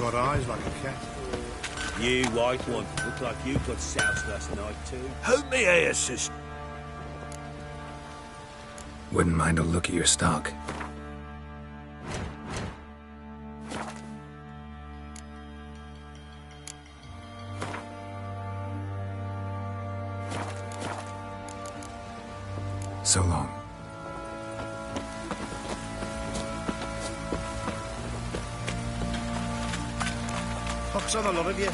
got eyes like a cat. You white one, look like you got soused last night too. Hold me here, sis. Wouldn't mind a look at your stock. So long. Pox on the lot of you.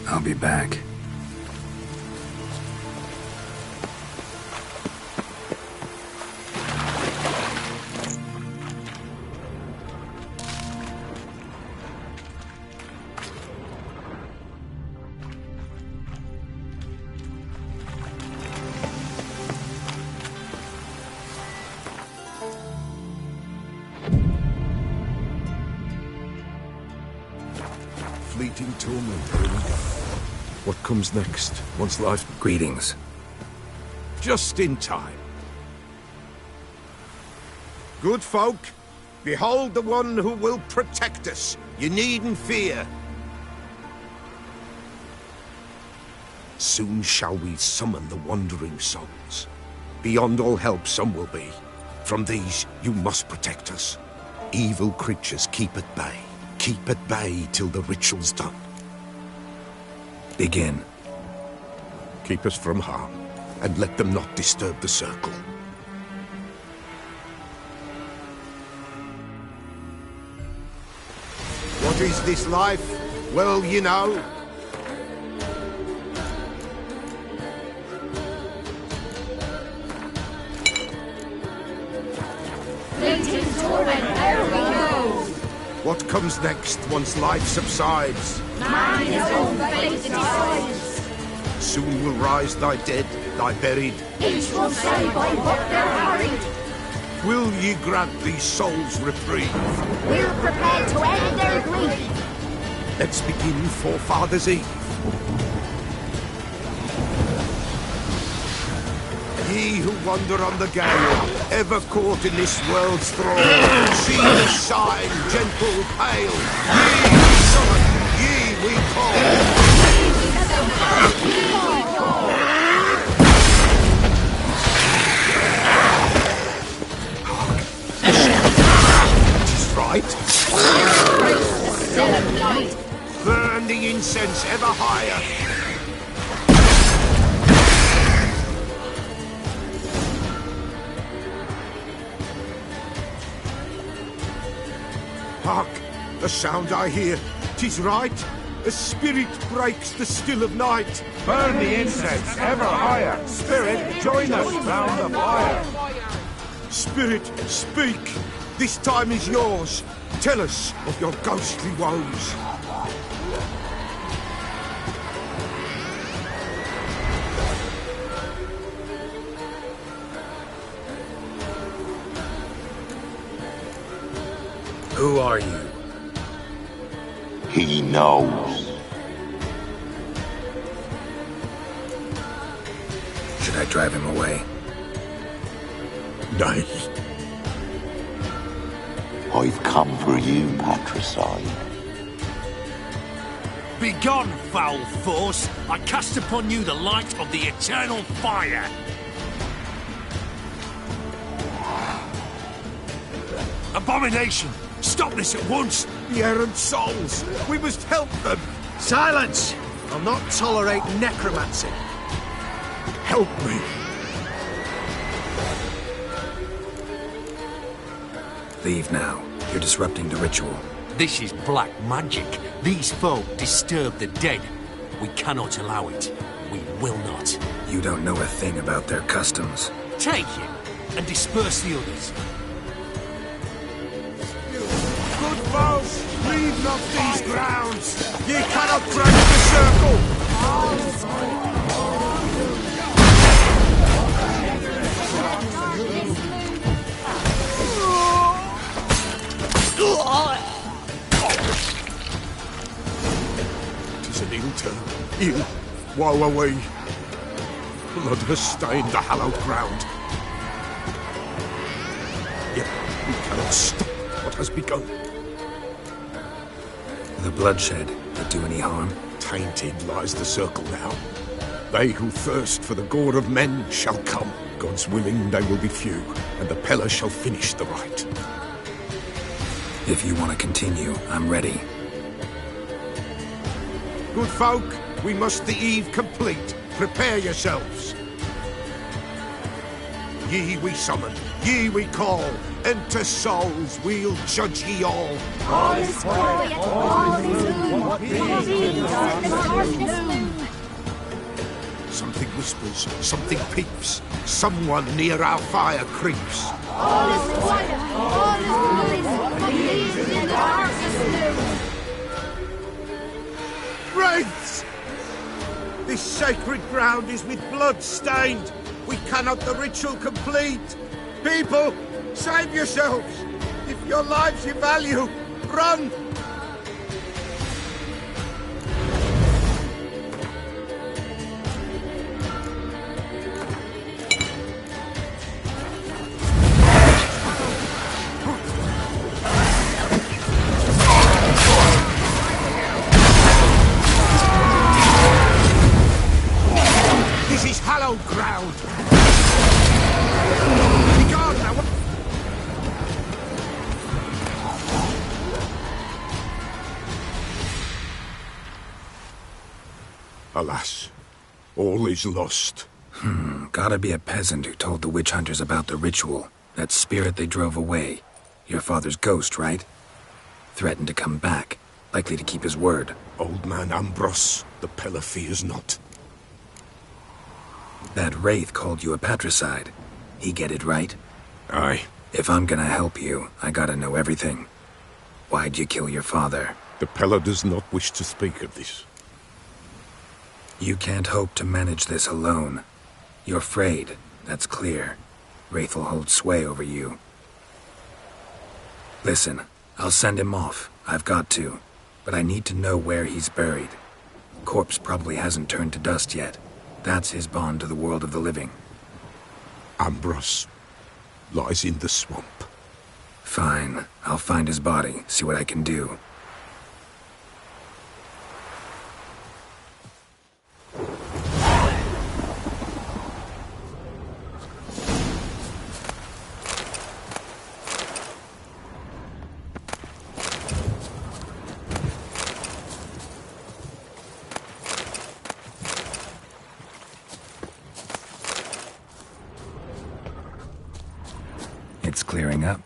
I'll be back. Fleeting torment, really. What comes next, once life... Greetings. Just in time. Good folk, behold the one who will protect us. You needn't fear. Soon shall we summon the wandering souls. Beyond all help some will be. From these you must protect us. Evil creatures keep at bay. Keep at bay till the ritual's done. Begin. Keep us from harm, and let them not disturb the circle. What is this life? Well, you know. Fleeting torment, there we go! What comes next once life subsides? Man is own fate decides. Soon will rise thy dead, thy buried. Each will say by what they're harried. Will ye grant these souls reprieve? We're prepared to end their grief. Let's begin Forefathers' Eve. Ye who wander on the gale, ever caught in this world's thrall, see the sign, gentle, pale. Ye we summon, ye we call. Tis right. Burn the incense ever higher. Hark! The sound I hear. 'Tis right. A spirit breaks the still of night. Burn the incense ever higher. Spirit, join us round the fire. Spirit, speak. This time is yours. Tell us of your ghostly woes. Who are you? He knows. Should I drive him away? Nay. I've come for you, patricide. Begone, foul force! I cast upon you the light of the eternal fire! Abomination! Stop this at once! The errant souls. We must help them. Silence! I'll not tolerate necromancy. Help me. Leave now. You're disrupting the ritual. This is black magic. These folk disturb the dead. We cannot allow it. We will not. You don't know a thing about their customs. Take him and disperse the others. Good foes, leave not these grounds. Ye cannot break the circle. Tis an ill turn. Ill. Woe away. Blood has stained the hallowed ground. Yet we cannot stop what has begun. The bloodshed that do any harm? Tainted lies the circle now. They who thirst for the gore of men shall come. God's willing, they will be few, and the Peller shall finish the rite. If you want to continue, I'm ready. Good folk, we must the eve complete. Prepare yourselves. Ye we summon, ye we call. Enter souls, we'll judge ye all. All is quiet, all is gloom. These in the darkness loom. Something whispers, something peeps. Someone near our fire creeps. All is quiet, all is gloom. These in the darkness loom. Wraiths! This sacred ground is with blood stained. We cannot the ritual complete. People, save yourselves. If your lives you value, run! This is hallowed ground. Begone now. Alas, all is lost. Gotta be a peasant who told the witch hunters about the ritual. That spirit they drove away. Your father's ghost, right? Threatened to come back. Likely to keep his word. Old man Ambros, the Peller fears not. That wraith called you a patricide. He get it right? Aye. If I'm gonna help you, I gotta know everything. Why'd you kill your father? The Peller does not wish to speak of this. You can't hope to manage this alone. You're afraid, that's clear. Wraith will hold sway over you. Listen, I'll send him off. I've got to. But I need to know where he's buried. Corpse probably hasn't turned to dust yet. That's his bond to the world of the living. Ambros lies in the swamp. Fine. I'll find his body, see what I can do. It's clearing up.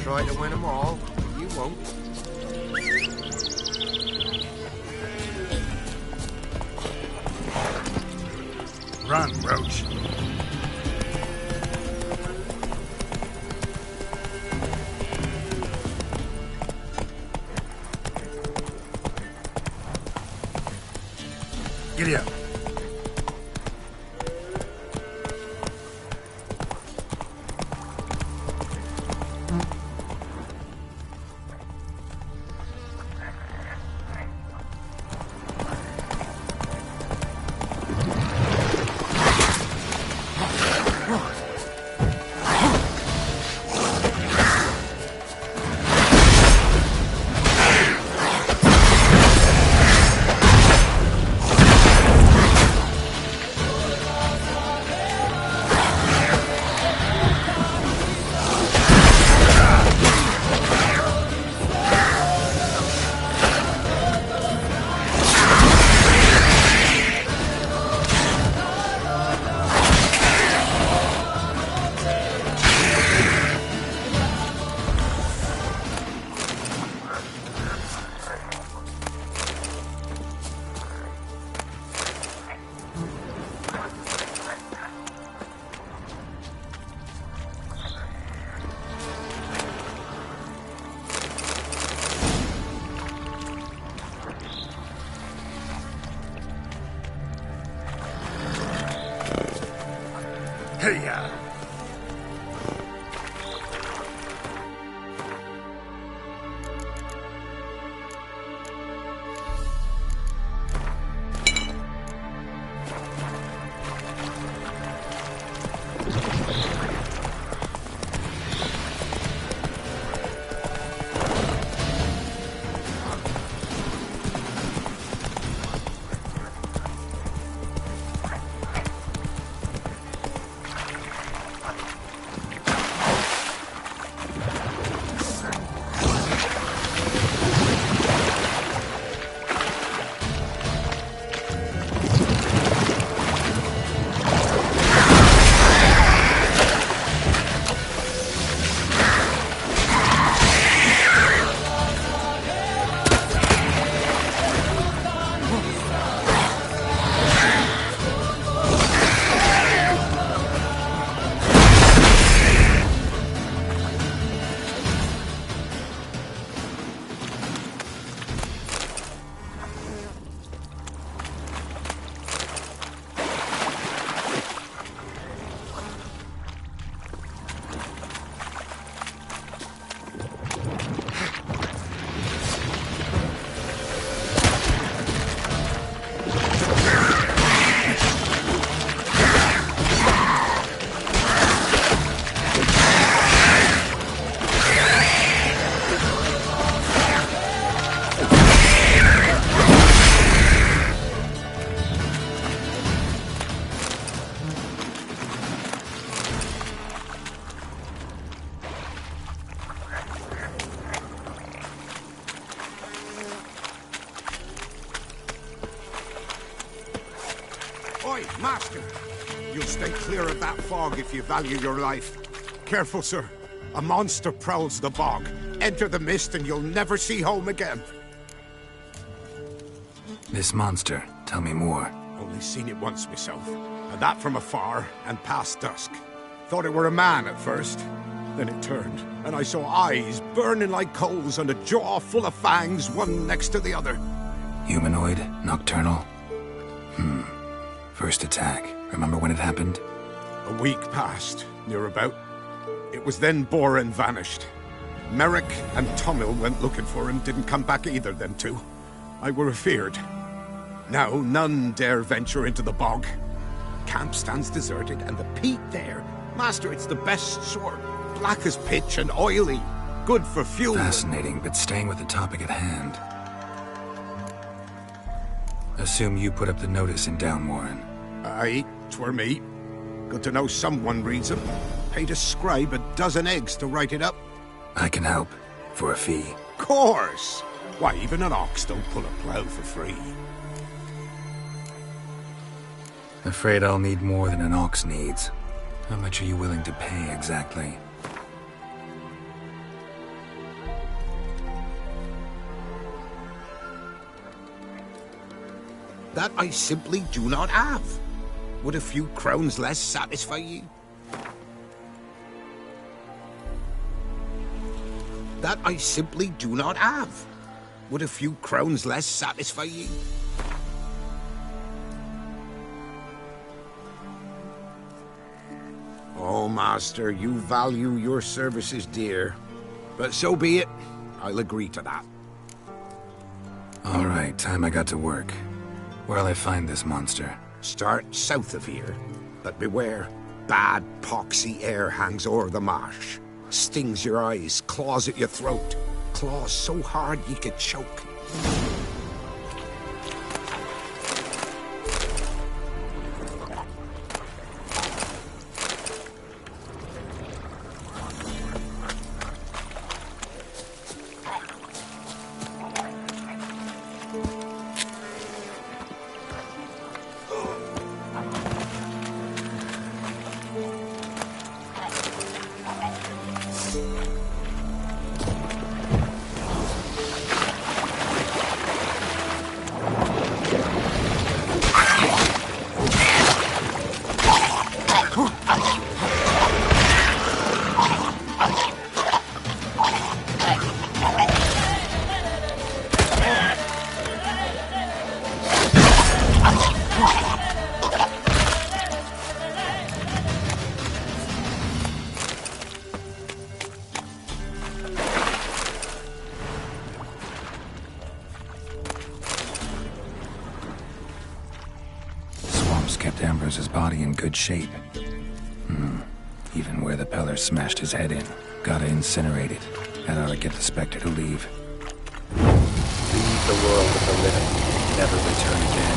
try to win them all, you won't. Run, Roach. Giddy up. Hey-ya! Oi, Master! You'll stay clear of that fog if you value your life. Careful, sir. A monster prowls the bog. Enter the mist and you'll never see home again. This monster, tell me more. Only seen it once myself, and that from afar and past dusk. Thought it were a man at first. Then it turned, and I saw eyes burning like coals and a jaw full of fangs, one next to the other. Humanoid? Nocturnal? First attack. Remember when it happened? A week passed, near about. It was then Boren vanished. Merrick and Tomil went looking for him, didn't come back either, them two. I were afeard. Now none dare venture into the bog. Camp stands deserted, and the peat there. Master, it's the best sort. Black as pitch and oily. Good for fuel. Fascinating, but staying with the topic at hand. Assume you put up the notice in Downwarren. Aye, 'twere me. Good to know someone reads them. Paid a scribe a dozen eggs to write it up. I can help. For a fee. Course! Why, even an ox don't pull a plough for free. Afraid I'll need more than an ox needs. How much are you willing to pay exactly? That I simply do not have. Would a few crowns less satisfy you? That I simply do not have. Would a few crowns less satisfy you? Oh, Master, you value your services dear. But so be it. I'll agree to that. All right, time I got to work. Where'll I find this monster? Start south of here. But beware. Bad, poxy air hangs o'er the marsh. Stings your eyes, claws at your throat. Claws so hard you could choke. Kept Ambrose's body in good shape. Even where the Peller smashed his head in. Gotta incinerate it. That ought to get the Spectre to leave. Leave the world of the living. Never return again.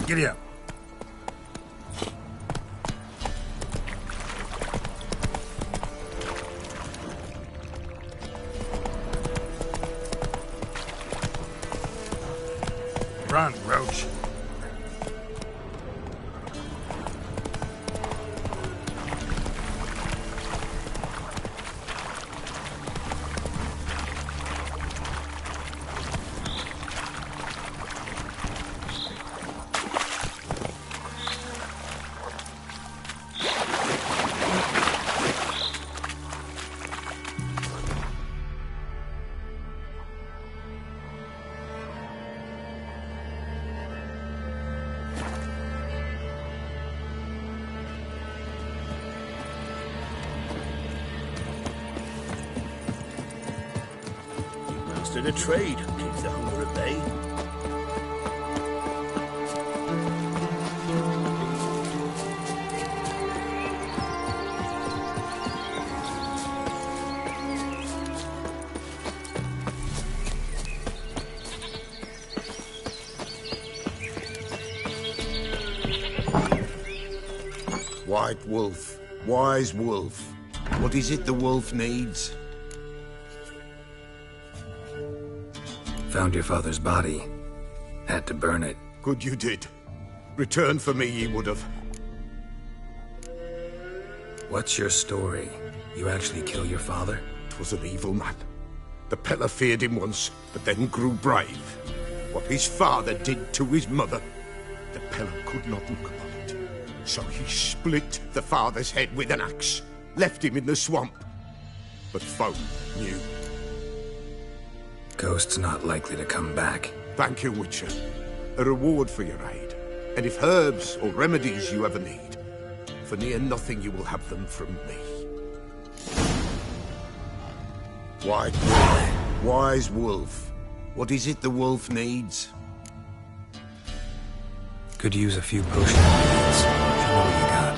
Giddy up. Run, Roach. A trade keeps the hunger at bay. White Wolf, wise wolf. What is it the wolf needs? Found your father's body. Had to burn it. Good you did. Return for me ye would have. What's your story? You actually kill your father? 'Twas an evil man. The Peller feared him once, but then grew brave. What his father did to his mother, the Peller could not look upon it. So he split the father's head with an axe, left him in the swamp. But folk knew. Ghost's not likely to come back. Thank you, Witcher. A reward for your aid. And if herbs or remedies you ever need, for near nothing you will have them from me. White Wolf, wise wolf. What is it the wolf needs? Could use a few potion ingredients. Show me what you got.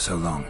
So long.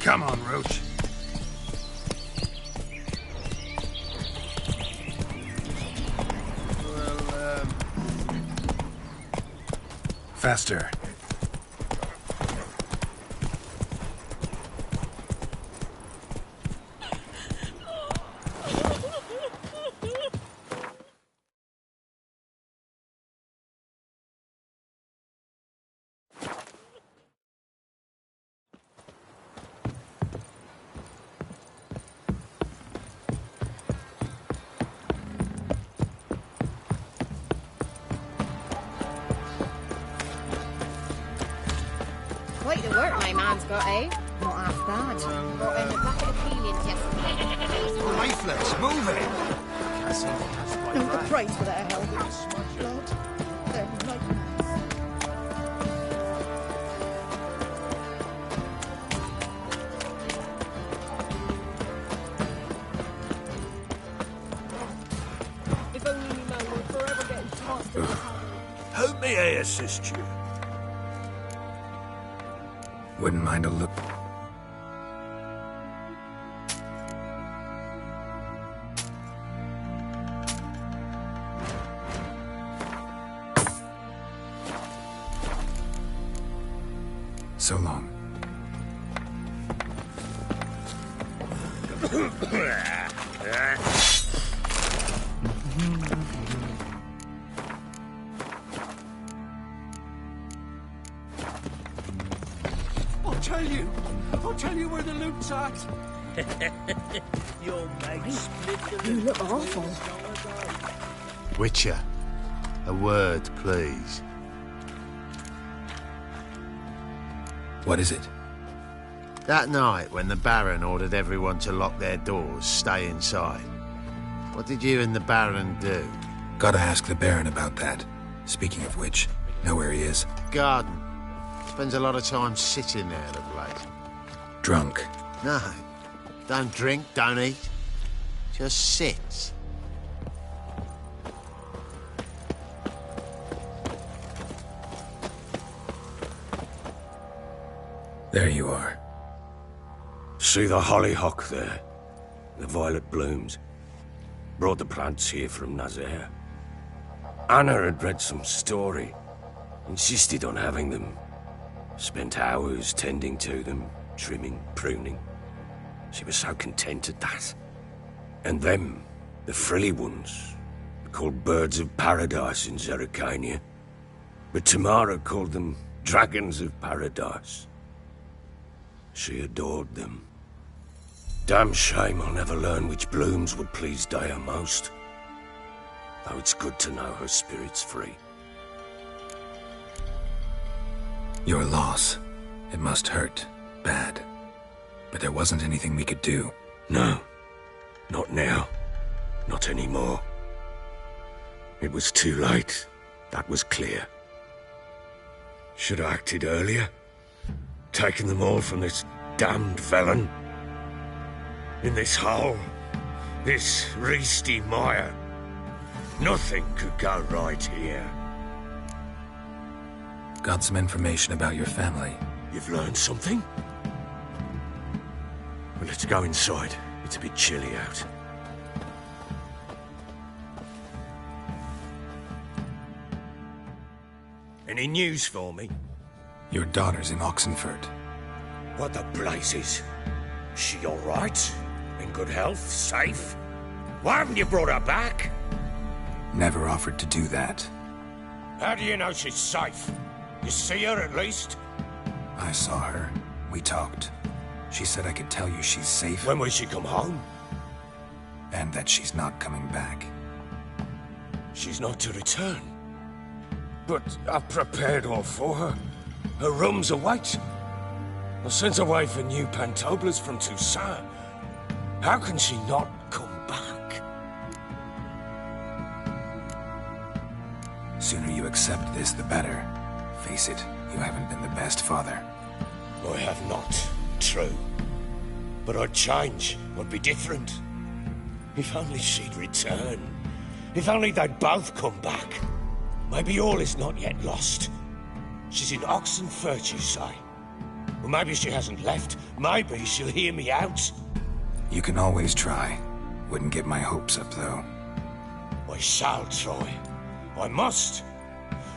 Come on, Roach. Faster. Quite the work my man's got, eh? Not half bad. Got in the back of the Pelians yesterday. Lifeless, move it! No, the price for that hell. Blood. They're nightmares. If only me man would forever get tossed in the How may I assist you? Wouldn't mind a look. So long. I'll tell you where the loot's at. Your mate split the You look awful. Witcher, a word, please. What is it? That night when the Baron ordered everyone to lock their doors, stay inside. What did you and the Baron do? Gotta ask the Baron about that. Speaking of which, know where he is. Garden. Spends a lot of time sitting there of late. Drunk. No. Don't drink, don't eat. Just sit. There you are. See the hollyhock there? The violet blooms. Brought the plants here from Nazaire. Anna had read some story. Insisted on having them. Spent hours tending to them, trimming, pruning. She was so content at that. And them, the frilly ones, called birds of paradise in Zerrikania. But Tamara called them dragons of paradise. She adored them. Damn shame I'll never learn which blooms would please Daya most. Though it's good to know her spirit's free. Your loss. It must hurt. Bad. but there wasn't anything we could do. No. Not now. Not anymore. It was too late. That was clear. Should have acted earlier. Taken them all from this damned felon. In this hole. This reesty mire. Nothing could go right here. Got some information about your family. You've learned something? Well, let's go inside. It's a bit chilly out. Any news for me? Your daughter's in Oxenford. What the blazes? She all right? In good health? Safe? Why haven't you brought her back? Never offered to do that. How do you know she's safe? You see her at least? I saw her. We talked. She said I could tell you she's safe. When will she come home? And that she's not coming back. She's not to return. But I've prepared all for her. Her rooms await. I sent away for new pantoblas from Toussaint. How can she not come back? Sooner you accept this, the better. Face it, you haven't been the best father. I have not. True. But I'd change. I'd be different. If only she'd return. If only they'd both come back. Maybe all is not yet lost. She's in Oxenford, you say? Well, maybe she hasn't left. Maybe she'll hear me out. You can always try. Wouldn't get my hopes up, though. I shall try. I must.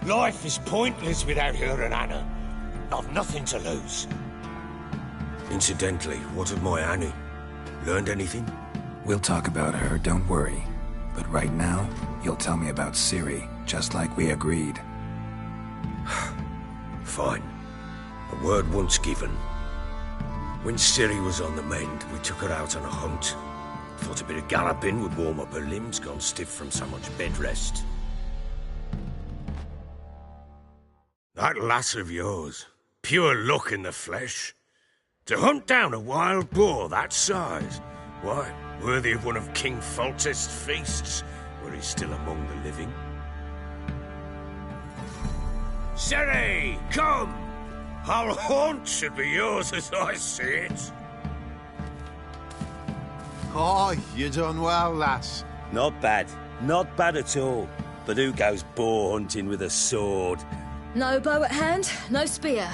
Life is pointless without her and Anna. I've nothing to lose. Incidentally, what of my Annie? Learned anything? We'll talk about her, don't worry. But right now, you'll tell me about Ciri, just like we agreed. Fine. A word once given. When Ciri was on the mend, we took her out on a hunt. Thought a bit of galloping would warm up her limbs, gone stiff from so much bed rest. That lass of yours, pure luck in the flesh. To hunt down a wild boar that size, why, worthy of one of King Foltest's feasts, were he still among the living. Ciri, come! Our haunt should be yours as I see it. Oh, you done well, lass. Not bad. Not bad at all. But who goes boar hunting with a sword? No bow at hand, no spear.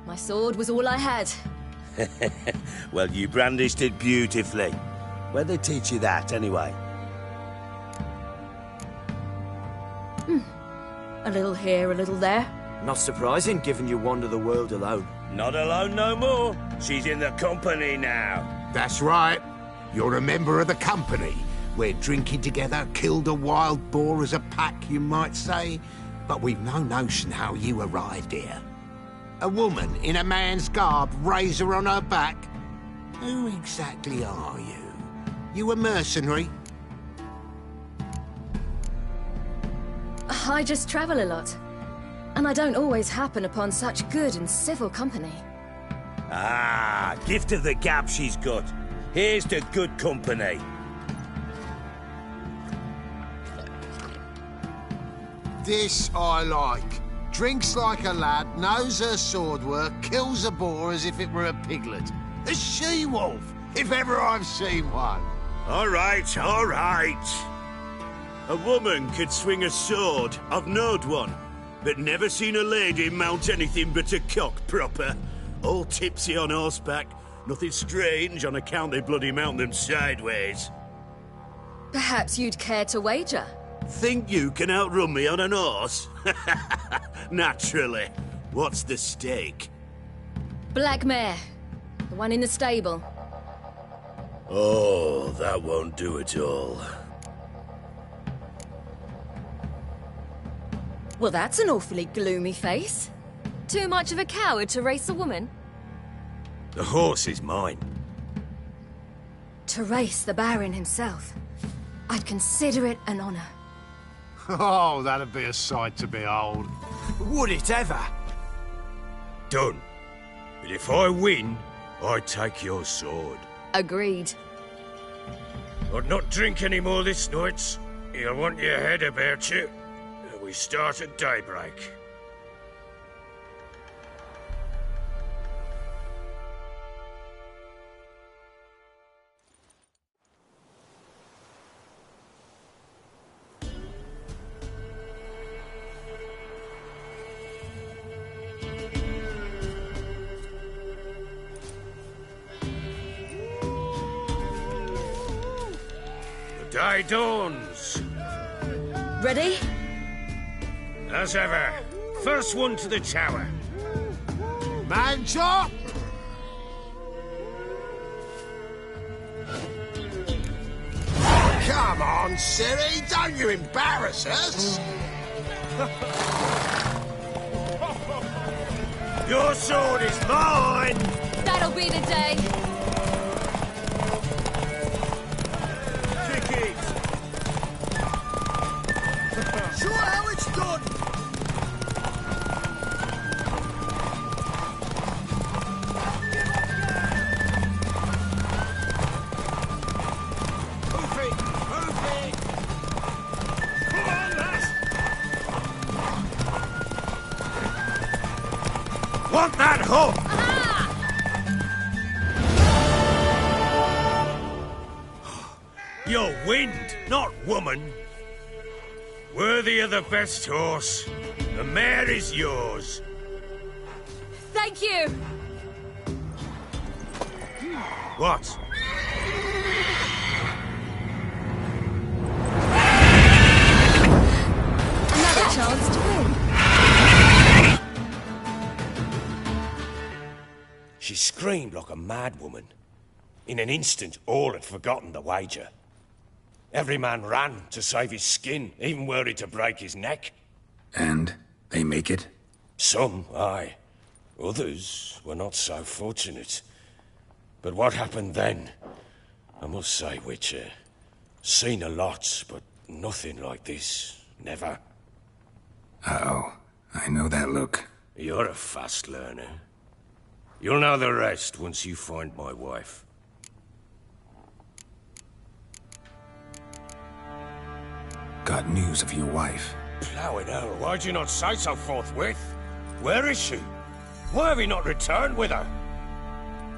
My sword was all I had. Well, you brandished it beautifully. Where'd they teach you that, anyway? A little here, a little there. Not surprising, given you wander the world alone. Not alone no more. She's in the company now. That's right. You're a member of the company. We're drinking together, killed a wild boar as a pack, you might say. But we've no notion how you arrived here. A woman in a man's garb, razor on her back. Who exactly are you? You a mercenary? I just travel a lot. And I don't always happen upon such good and civil company. Ah, gift of the gab she's got. Here's to good company. This I like. Drinks like a lad, knows her sword work, kills a boar as if it were a piglet. A she-wolf, if ever I've seen one. All right, all right. A woman could swing a sword. I've knowed one. But never seen a lady mount anything but a cock proper. All tipsy on horseback. Nothing strange on account they bloody mount them sideways. Perhaps you'd care to wager? Think you can outrun me on an horse? Naturally. What's the stake? Black mare. The one in the stable. Oh, that won't do it all. Well, that's an awfully gloomy face. Too much of a coward to race a woman? The horse is mine. To race the Baron himself. I'd consider it an honor. Oh, that'd be a sight to behold. Would it ever? Done. But if I win, I take your sword. Agreed. I'd not drink any more this night. You'll want your head about you. We start at daybreak. The day dawns. Ready? As ever. First one to the tower. Man chop! Come on, Siri, don't you embarrass us! Your sword is mine! That'll be the day. Kick it! Show how it's done! Move it! Move it! Come on, lads! Want that hook? You're wind, not woman. Worthy of the best horse. The mare is yours. Thank you. What? Another chance to win. She screamed like a mad woman. In an instant, all had forgotten the wager. Every man ran to save his skin, even worried to break his neck. And they make it? Some, aye. Others were not so fortunate. But what happened then? I must say, Witcher, seen a lot, but nothing like this. Never. Uh-oh. I know that look. You're a fast learner. You'll know the rest once you find my wife. Got news of your wife. Plowing hell, why'd you not say so forthwith? Where is she? Why have you not returned with her?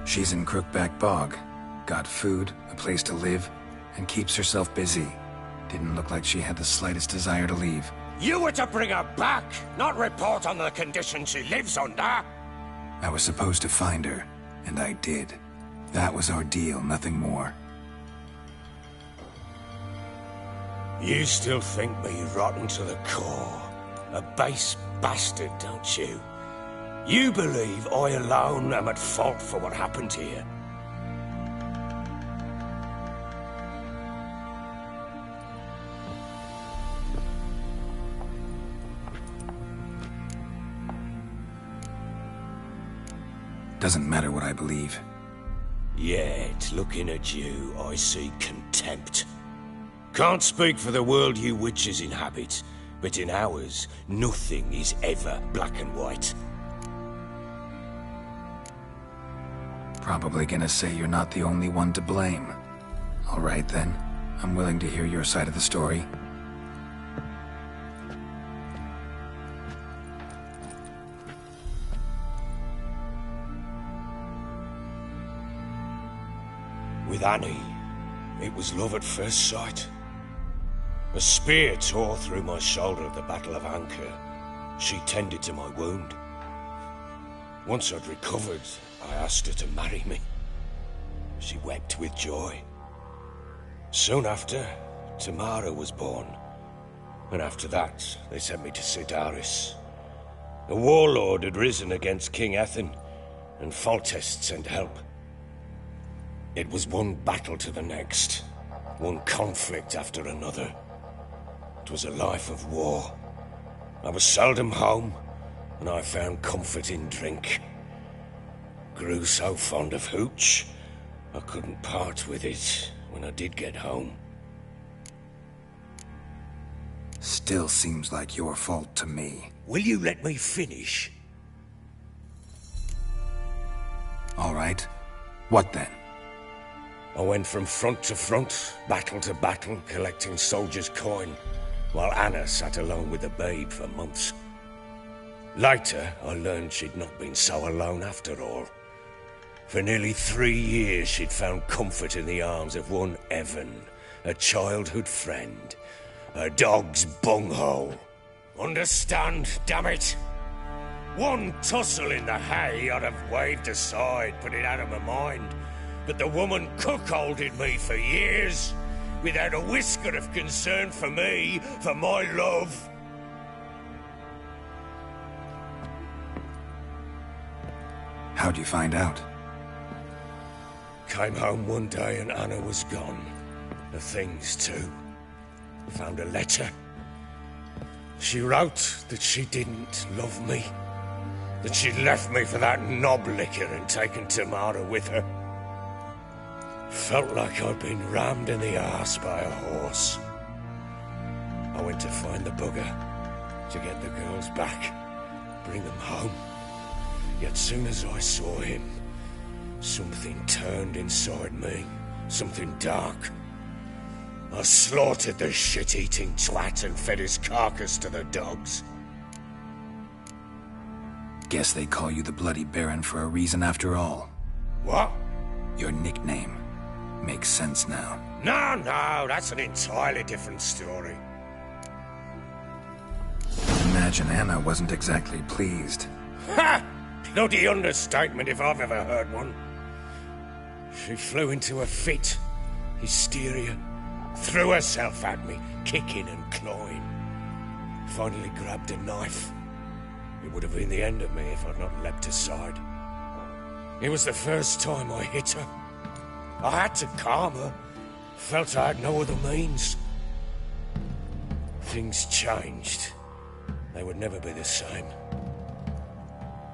She's in Crookback Bog. Got food, a place to live, and keeps herself busy. Didn't look like she had the slightest desire to leave. You were to bring her back, not report on the conditions she lives under. I was supposed to find her, and I did. That was our deal, nothing more. You still think me rotten to the core. A base bastard, don't you? You believe I alone am at fault for what happened here. Doesn't matter what I believe. Yet, looking at you, I see contempt. Can't speak for the world you witches inhabit, but in ours, nothing is ever black and white. Probably gonna say you're not the only one to blame. All right then. I'm willing to hear your side of the story. With Annie, it was love at first sight. A spear tore through my shoulder at the Battle of Anchor. She tended to my wound. Once I'd recovered, I asked her to marry me. She wept with joy. Soon after, Tamara was born. And after that, they sent me to Sidaris. A warlord had risen against King Ethain, and Foltest sent help. It was one battle to the next, one conflict after another. It was a life of war. I was seldom home, and I found comfort in drink. Grew so fond of hooch, I couldn't part with it when I did get home. Still seems like your fault to me. Will you let me finish? All right. What then? I went from front to front, battle to battle, collecting soldiers' coin, while Anna sat alone with the babe for months. Later, I learned she'd not been so alone after all. For nearly 3 years, she'd found comfort in the arms of one Evan, a childhood friend, a dog's bunghole. Understand, damn it? One tussle in the hay I'd have waved aside, put it out of my mind. But the woman cuckolded me for years, without a whisker of concern for me, for my love. How'd you find out? Came home one day and Anna was gone. The things too. Found a letter. She wrote that she didn't love me. That she'd left me for that knob licker and taken Tamara with her. Felt like I'd been rammed in the arse by a horse. I went to find the bugger, to get the girls back, bring them home. Yet soon as I saw him, something turned inside me, something dark. I slaughtered the shit-eating twat and fed his carcass to the dogs. Guess they call you the Bloody Baron for a reason after all. What? Your nickname. Makes sense now. No, that's an entirely different story. Imagine Anna wasn't exactly pleased. Ha! Bloody understatement if I've ever heard one. She flew into a fit. Hysteria. Threw herself at me, kicking and clawing. Finally grabbed a knife. It would have been the end of me if I'd not leapt aside. It was the first time I hit her. I had to calm her. Felt I had no other means. Things changed. They would never be the same.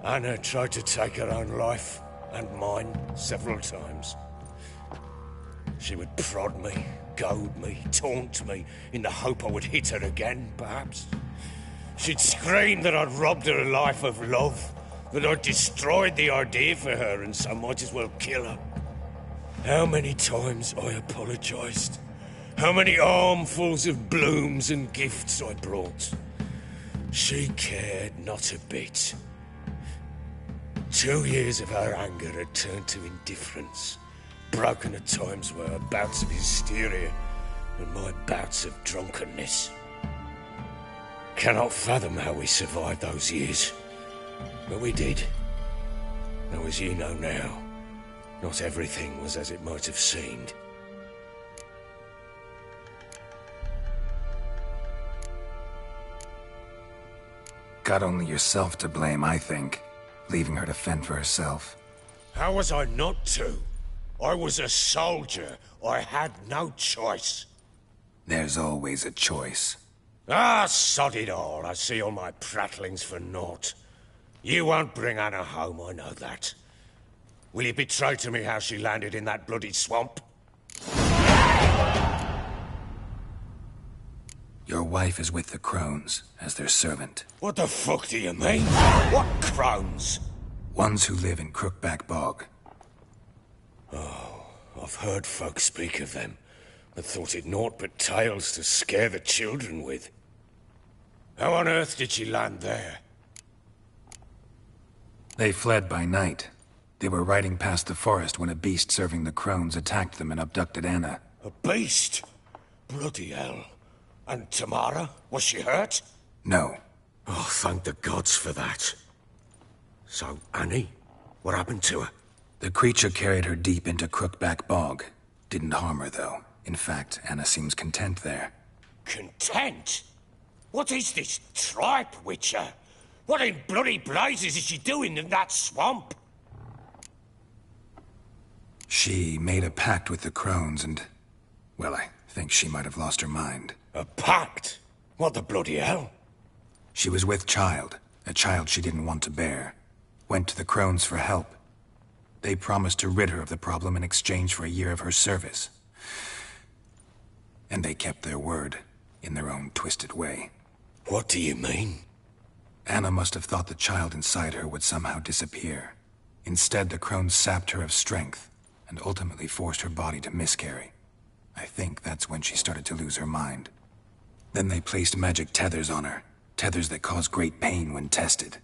Anna tried to take her own life, and mine, several times. She would prod me, goad me, taunt me, in the hope I would hit her again, perhaps. She'd scream that I'd robbed her life of love, that I'd destroyed the idea for her, and so might as well kill her. How many times I apologized. How many armfuls of blooms and gifts I brought. She cared not a bit. 2 years of her anger had turned to indifference, broken at times by her bouts of hysteria and my bouts of drunkenness. Cannot fathom how we survived those years, but we did. Though as you know now, not everything was as it might have seemed. Got only yourself to blame, I think. Leaving her to fend for herself. How was I not to? I was a soldier. I had no choice. There's always a choice. Ah, sod it all. I see all my prattlings for naught. You won't bring Anna home, I know that. Will you betray to me how she landed in that bloody swamp? Your wife is with the Crones, as their servant. What the fuck do you mean? What Crones? Ones who live in Crookback Bog. Oh, I've heard folk speak of them, but thought it naught but tales to scare the children with. How on earth did she land there? They fled by night. They were riding past the forest when a beast serving the Crones attacked them and abducted Anna. A beast? Bloody hell. And Tamara? Was she hurt? No. Oh, thank the gods for that. So, Annie? What happened to her? The creature carried her deep into Crookback Bog. Didn't harm her, though. In fact, Anna seems content there. Content? What is this tripe, Witcher? What in bloody blazes is she doing in that swamp? She made a pact with the Crones and... well, I think she might have lost her mind. A pact? What the bloody hell? She was with child, a child she didn't want to bear. Went to the Crones for help. They promised to rid her of the problem in exchange for a year of her service. And they kept their word, in their own twisted way. What do you mean? Anna must have thought the child inside her would somehow disappear. Instead, the Crones sapped her of strength, and ultimately forced her body to miscarry. I think that's when she started to lose her mind. Then they placed magic tethers on her, tethers that cause great pain when tested.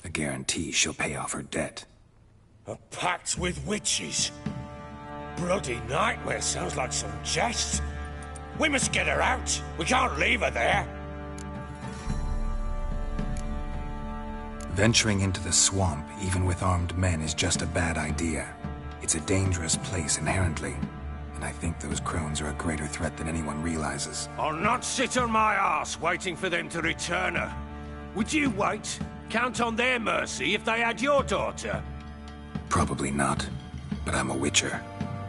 A guarantee she'll pay off her debt. A pact with witches? Bloody nightmare, sounds like some jest. We must get her out. We can't leave her there. Venturing into the swamp, even with armed men, is just a bad idea. It's a dangerous place inherently, and I think those crones are a greater threat than anyone realizes. I'll not sit on my arse waiting for them to return her. Would you wait? Count on their mercy if they had your daughter? Probably not, but I'm a witcher.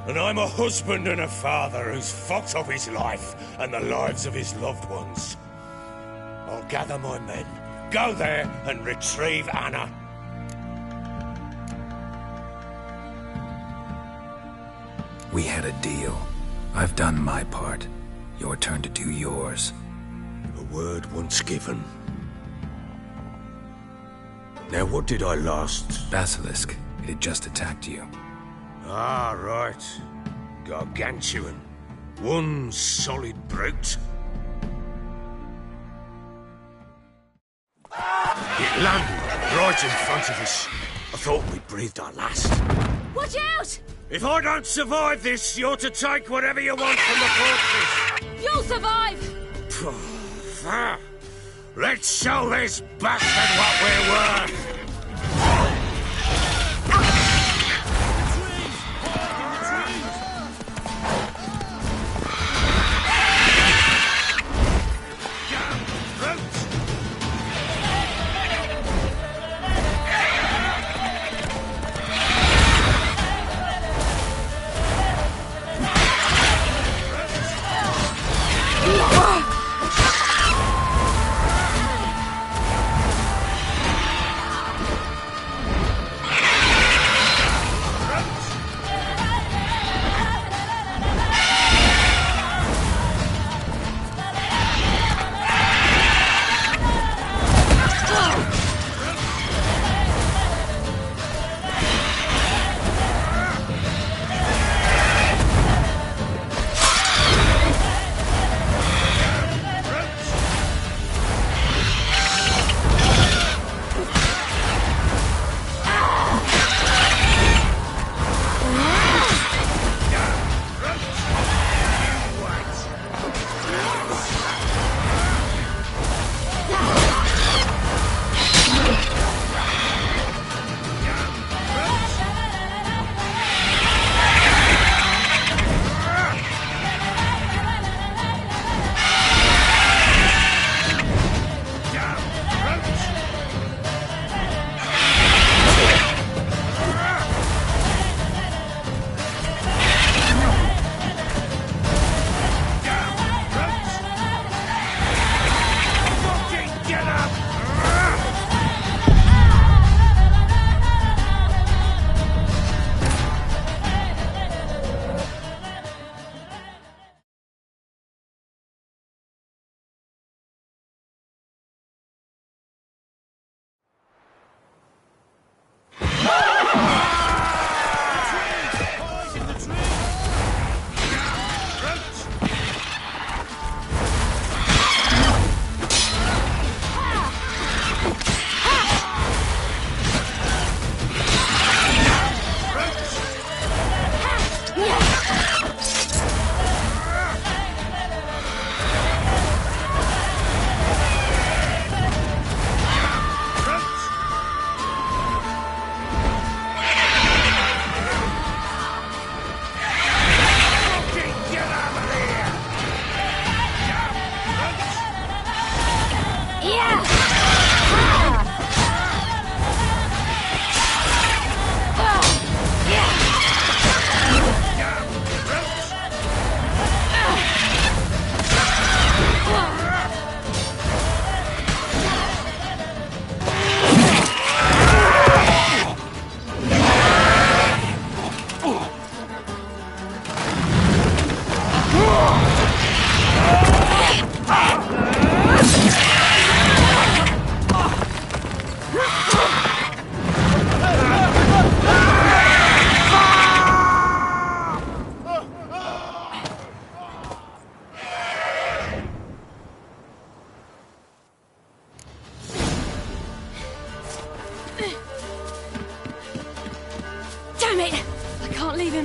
And I'm a husband and a father who's fucked up his life and the lives of his loved ones. I'll gather my men, go there and retrieve Anna. We had a deal. I've done my part. Your turn to do yours. A word once given. Now what did I last? Basilisk. It had just attacked you. Ah, right. Gargantuan. One solid brute. It landed right in front of us. I thought we breathed our last. Watch out! If I don't survive this, you're to take whatever you want from the corpses. You'll survive! Let's show this bastard what we're worth.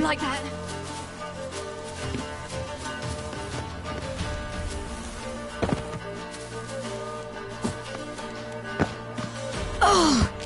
like that. Oh!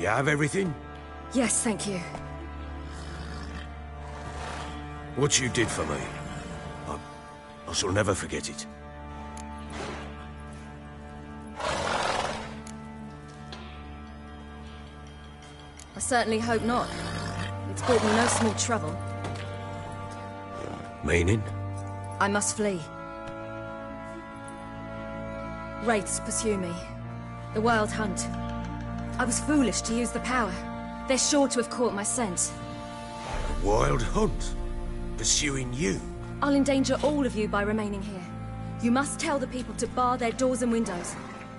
You have everything? Yes, thank you. What you did for me, I shall never forget it. I certainly hope not. It's brought me no small trouble. Meaning? I must flee. Wraiths pursue me. The Wild Hunt. I was foolish to use the power. They're sure to have caught my scent. A Wild Hunt? Pursuing you? I'll endanger all of you by remaining here. You must tell the people to bar their doors and windows.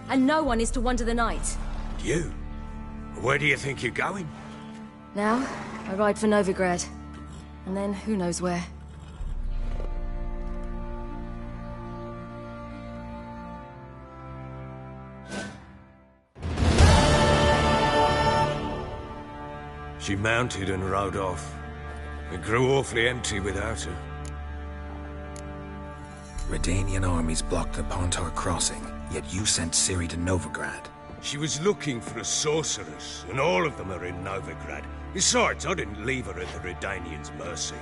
And no one is to wander the night. You? Where do you think you're going? Now, I ride for Novigrad. And then, who knows where. She mounted and rode off. It grew awfully empty without her. Redanian armies blocked the Pontar crossing, yet you sent Ciri to Novigrad. She was looking for a sorceress, and all of them are in Novigrad. Besides, I didn't leave her at the Redanians' mercy.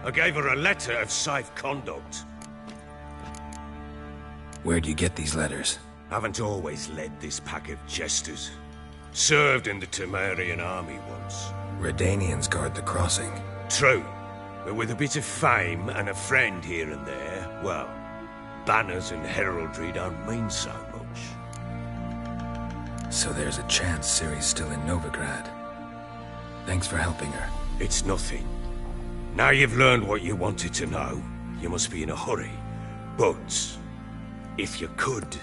I gave her a letter of safe conduct. Where'd you get these letters? Haven't always led this pack of jesters. Served in the Temerian army once. Redanians guard the crossing. True, but with a bit of fame and a friend here and there, well, banners and heraldry don't mean so much. So there's a chance Ciri's still in Novigrad. Thanks for helping her. It's nothing. Now you've learned what you wanted to know, you must be in a hurry. But, if you could...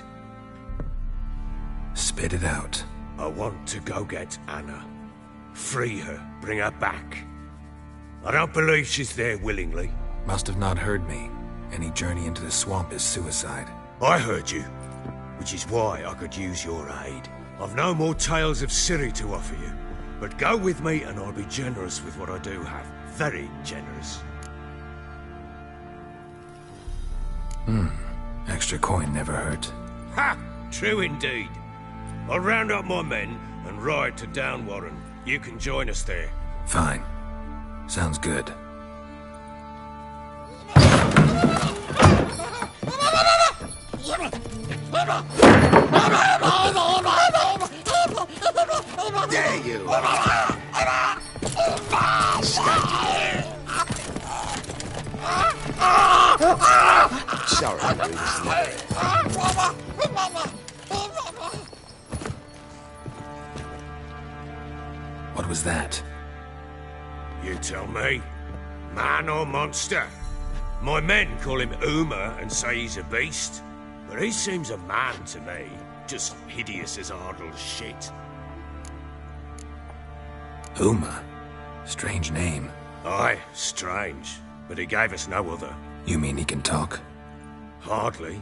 Spit it out. I want to go get Anna. Free her, bring her back. I don't believe she's there willingly. Must have not heard me. Any journey into the swamp is suicide. I heard you, which is why I could use your aid. I've no more tales of Ciri to offer you, but go with me and I'll be generous with what I do have. Very generous. Extra coin never hurt. Ha! True indeed. I'll round up my men and ride to Downwarren. You can join us there. Fine. Sounds good. There you are. Sorry, What was that? You tell me. Man or monster? My men call him Uma and say he's a beast, but he seems a man to me. Just hideous as Ardle's shit. Uma. Strange name. Aye, strange. But he gave us no other. You mean he can talk? Hardly.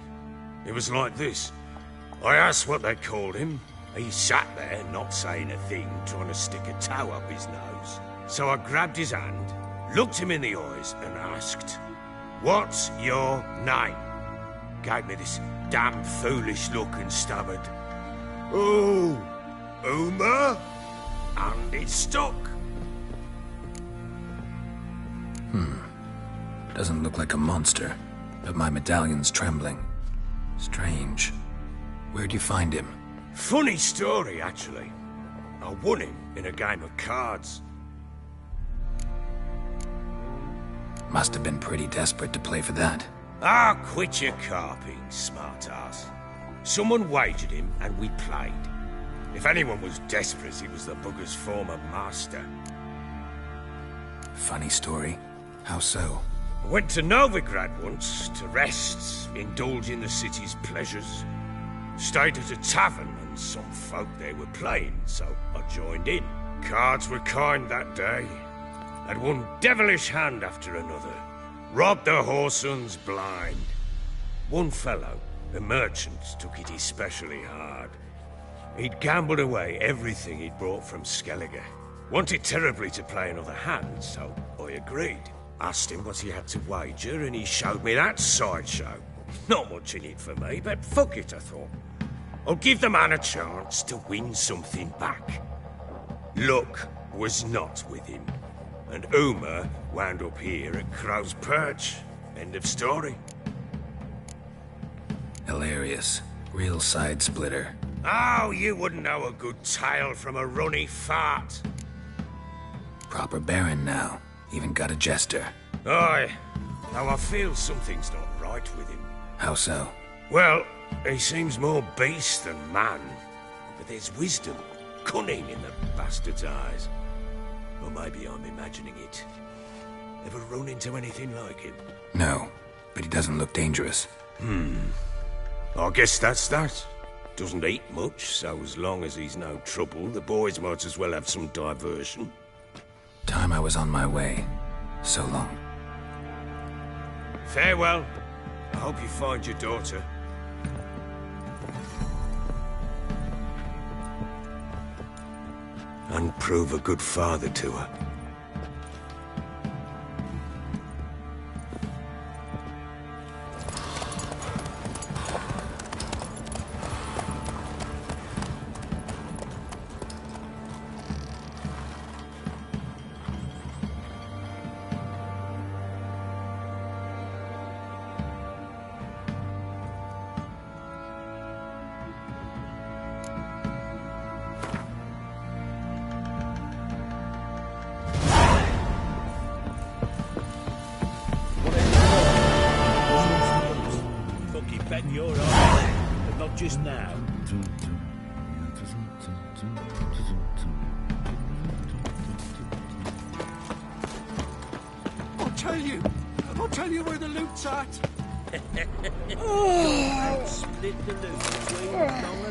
It was like this. I asked what they called him. He sat there, not saying a thing, trying to stick a toe up his nose. So I grabbed his hand, looked him in the eyes, and asked, "What's your name?" Gave me this damn foolish look and stammered, "Oh, Uma?" And it stuck. Doesn't look like a monster, but my medallion's trembling. Strange. Where'd you find him? Funny story, actually. I won him in a game of cards. Must have been pretty desperate to play for that. Ah, quit your carping, smart-ass. Someone wagered him, and we played. If anyone was desperate, he was the bugger's former master. Funny story. How so? I went to Novigrad once, to rest, indulge in the city's pleasures. Stayed at a tavern, and some folk there were playing, so I joined in. Cards were kind that day. Had one devilish hand after another. Robbed the whoresons blind. One fellow, a merchant, took it especially hard. He'd gambled away everything he'd brought from Skellige. Wanted terribly to play another hand, so I agreed. Asked him what he had to wager, and he showed me that sideshow. Not much in it for me, but fuck it, I thought. I'll give the man a chance to win something back. Luck was not with him, and Uma wound up here at Crow's Perch. End of story. Hilarious. Real side splitter. Oh, you wouldn't know a good tale from a runny fart. Proper baron now. Even got a jester. Aye. Though I feel something's not right with him. How so? Well, he seems more beast than man. But there's wisdom, cunning in the bastard's eyes. Or maybe I'm imagining it. Ever run into anything like him? No, but he doesn't look dangerous. I guess that's that. Doesn't eat much, so as long as he's no trouble, the boys might as well have some diversion. Time I was on my way. So long. Farewell. I hope you find your daughter. And prove a good father to her. Bet you're on, but not just now. I'll tell you where the loot's at. Split the loot between long